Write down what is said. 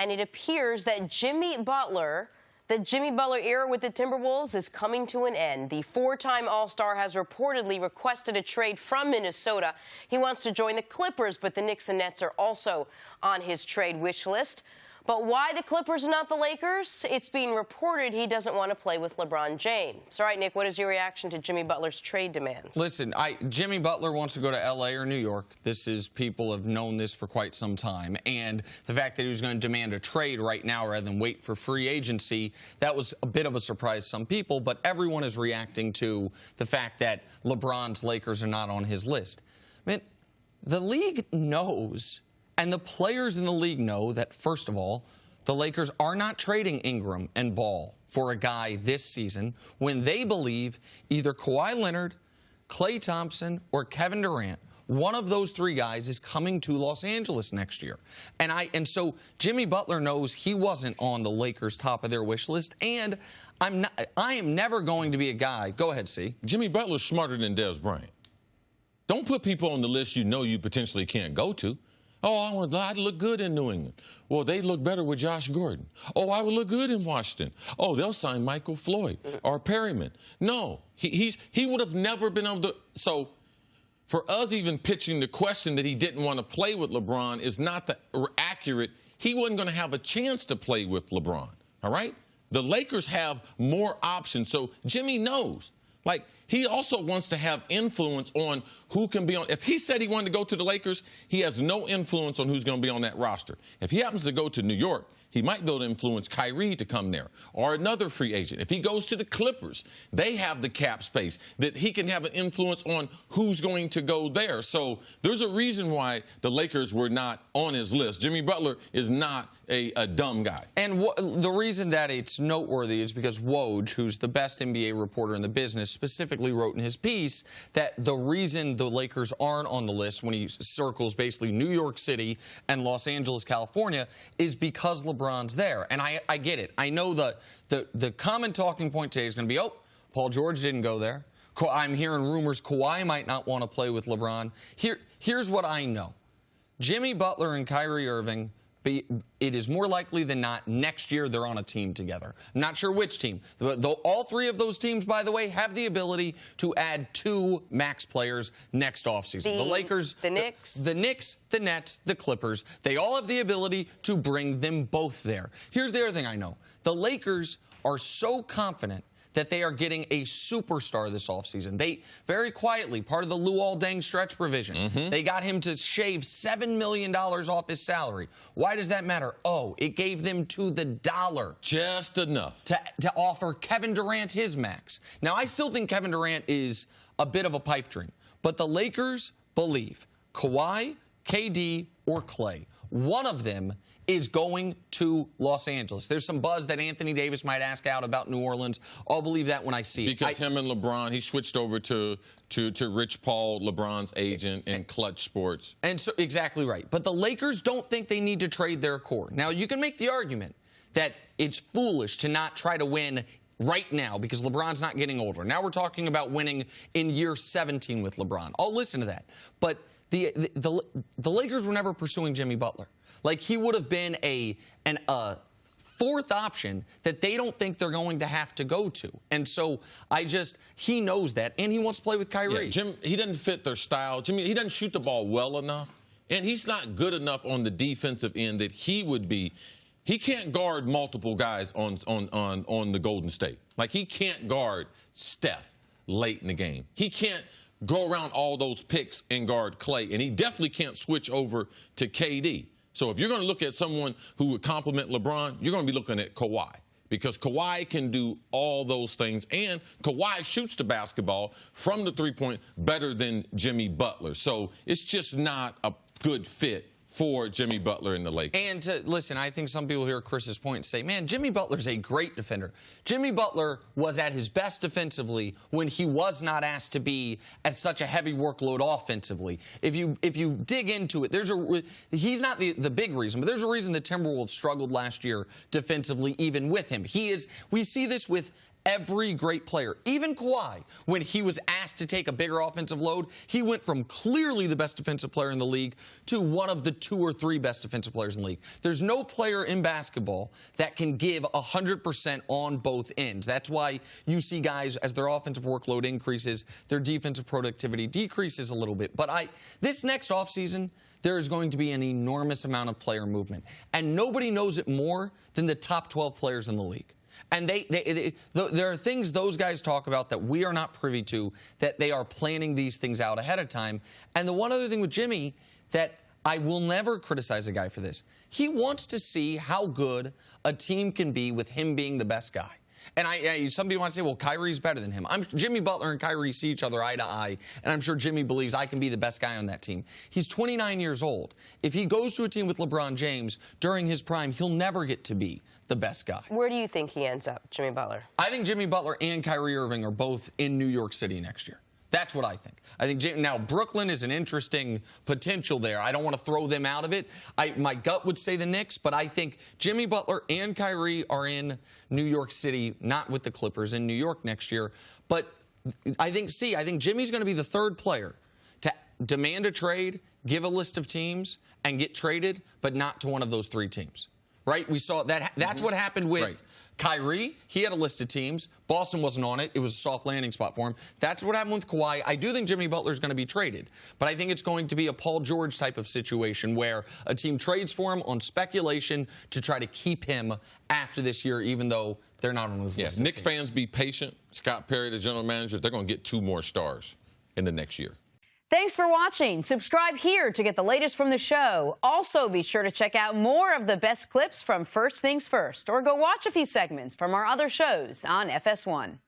and it appears that the Jimmy Butler era with the Timberwolves is coming to an end. The four-time All-Star has reportedly requested a trade from Minnesota. He wants to join the Clippers, but the Knicks and Nets are also on his trade wish list. But why the Clippers and not the Lakers? It's being reported he doesn't want to play with LeBron James. All right, Nick, what is your reaction to Jimmy Butler's trade demands? Listen, Jimmy Butler wants to go to L.A. or New York. People have known this for quite some time. And the fact that he was going to demand a trade right now rather than wait for free agency, that was a bit of a surprise to some people. But everyone is reacting to the fact that LeBron's Lakers are not on his list. I mean, the league knows, and the players in the league know that, first of all, the Lakers are not trading Ingram and Ball for a guy this season when they believe either Kawhi Leonard, Klay Thompson, or Kevin Durant, one of those three guys, is coming to Los Angeles next year. And so Jimmy Butler knows he wasn't on the Lakers' top of their wish list, and I am never going to be a guy. Go ahead, C. Jimmy Butler's smarter than Des Bryant. Don't put people on the list you know you potentially can't go to. Oh, I'd look good in New England. Well, they look better with Josh Gordon. Oh, I would look good in Washington. Oh, they'll sign Michael Floyd or Perryman. No, he would have never been able to. So for us even pitching the question that he didn't want to play with LeBron is not accurate. He wasn't going to have a chance to play with LeBron, all right? The Lakers have more options. So Jimmy knows. Like, he also wants to have influence on who can be on. If he said he wanted to go to the Lakers, he has no influence on who's going to be on that roster. If he happens to go to New York, he might be able to influence Kyrie to come there or another free agent. If he goes to the Clippers, they have the cap space that he can have an influence on who's going to go there. So there's a reason why the Lakers were not on his list. Jimmy Butler is not a dumb guy. And the reason that it's noteworthy is because Woj, who's the best NBA reporter in the business, specifically wrote in his piece that the reason the Lakers aren't on the list when he circles basically New York City and Los Angeles, California, is because LeBron's there. And I get it. I know the common talking point today is going to be, oh, Paul George didn't go there. I'm hearing rumors Kawhi might not want to play with LeBron. Here's what I know. Jimmy Butler and Kyrie Irving, it is more likely than not next year they're on a team together. I'm not sure which team. All three of those teams, by the way, have the ability to add 2 max players next offseason. The Lakers, the Knicks, the Nets, the Clippers, they all have the ability to bring them both there. Here's the other thing I know. The Lakers are so confident that they are getting a superstar this offseason. They, very quietly, part of the Luol Deng stretch provision, they got him to shave $7 million off his salary. Why does that matter? Oh, it gave them to the dollar. Just enough. To offer Kevin Durant his max. Now, I still think Kevin Durant is a bit of a pipe dream, but the Lakers believe Kawhi, KD, or Klay, one of them is going to Los Angeles. There's some buzz that Anthony Davis might ask out about New Orleans. I'll believe that when I see it. Because him and LeBron, he switched over to Rich Paul, LeBron's agent, in Clutch Sports. And so, exactly right. But the Lakers don't think they need to trade their core. Now, you can make the argument that it's foolish to not try to win right now because LeBron's not getting older. Now we're talking about winning in year 17 with LeBron. I'll listen to that. But the Lakers were never pursuing Jimmy Butler. Like, he would have been a fourth option that they don't think they're going to have to go to. And so he knows that, and he wants to play with Kyrie. Yeah, Jim, he doesn't fit their style. Jimmy, he doesn't shoot the ball well enough, and he's not good enough on the defensive end that he would be. He can't guard multiple guys on the Golden State. Like, he can't guard Steph late in the game. He can't go around all those picks and guard Klay, and he definitely can't switch over to KD. So if you're going to look at someone who would complement LeBron, you're going to be looking at Kawhi, because Kawhi can do all those things, and Kawhi shoots the basketball from the three-point better than Jimmy Butler. So it's just not a good fit for Jimmy Butler in the Lakers. And listen, I think some people hear Chris's point and say, man, Jimmy Butler's a great defender. Jimmy Butler was at his best defensively when he was not asked to be at such a heavy workload offensively. If you dig into it, he's not the big reason, but there's a reason the Timberwolves struggled last year defensively even with him. We see this with every great player, even Kawhi, when he was asked to take a bigger offensive load, he went from clearly the best defensive player in the league to one of the 2 or 3 best defensive players in the league. There's no player in basketball that can give 100% on both ends. That's why you see guys, as their offensive workload increases, their defensive productivity decreases a little bit. But this next offseason, there is going to be an enormous amount of player movement. And nobody knows it more than the top 12 players in the league. And there are things those guys talk about that we are not privy to, that they are planning these things out ahead of time. And the one other thing with Jimmy that I will never criticize a guy for this, he wants to see how good a team can be with him being the best guy. And some people want to say, well, Kyrie's better than him. Jimmy Butler and Kyrie see each other eye to eye, and I'm sure Jimmy believes I can be the best guy on that team. He's 29 years old. If he goes to a team with LeBron James during his prime, he'll never get to be the best guy. Where do you think he ends up, Jimmy Butler? I think Jimmy Butler and Kyrie Irving are both in New York City next year. That's what I think. Now, Brooklyn is an interesting potential there. I don't want to throw them out of it. My gut would say the Knicks, but I think Jimmy Butler and Kyrie are in New York City, not with the Clippers, in New York next year. But I think Jimmy's going to be the third player to demand a trade, give a list of teams, and get traded, but not to one of those 3 teams. Right? We saw that. That's what happened with Kyrie. He had a list of teams. Boston wasn't on it. It was a soft landing spot for him. That's what happened with Kawhi. I do think Jimmy Butler is going to be traded, but I think it's going to be a Paul George type of situation where a team trades for him on speculation to try to keep him after this year, even though they're not on his list. Knicks fans, be patient. Scott Perry, the general manager, they're going to get 2 more stars in the next year. Thanks for watching. Subscribe here to get the latest from the show. Also, be sure to check out more of the best clips from First Things First, or go watch a few segments from our other shows on FS1.